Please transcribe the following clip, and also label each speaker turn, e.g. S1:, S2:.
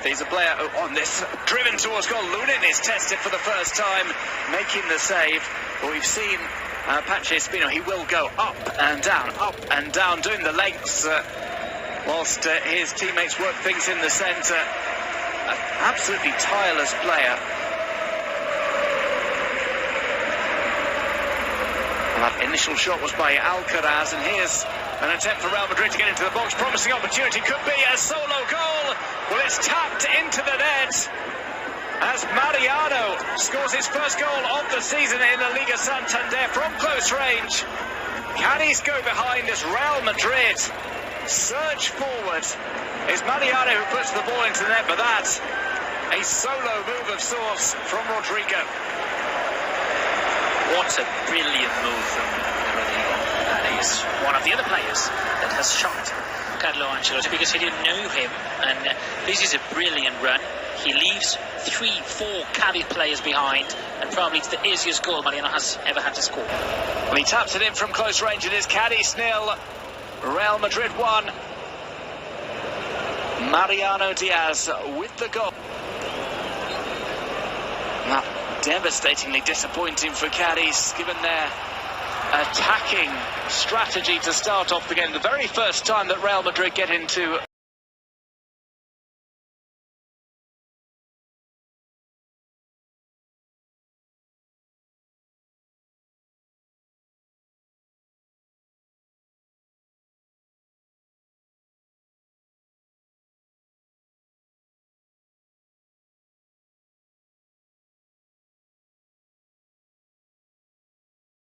S1: He's a player on this driven towards goal. Lunin is tested for the first time, making the save. But we've seen Pache Espino. He will go up and down, doing the lengths whilst his teammates work things in the centre. An absolutely tireless player. Well, that initial shot was by Alcaraz, and here's an attempt for Real Madrid to get into the box. Promising opportunity, could be a solo goal. Well, it's tapped into the net as Mariano scores his first goal of the season in the Liga Santander from close range. Cadiz go behind as Real Madrid surge forward. It's Mariano who puts the ball into the net, but that's a solo move of sorts from Rodrigo.
S2: What a brilliant move from Rodrigo. That is one of the other players that has shocked Carlo Ancelotti because he didn't know him, and this is a brilliant run. He leaves 3-4 Cadiz players behind, and probably it's the easiest goal Mariano has ever had to score.
S1: Well, he taps it in from close range. It is Cadiz 0, Real Madrid 1. Mariano Diaz with the goal. That devastatingly disappointing for Cadiz, given their attacking strategy to start off the game. The very first time that Real Madrid get into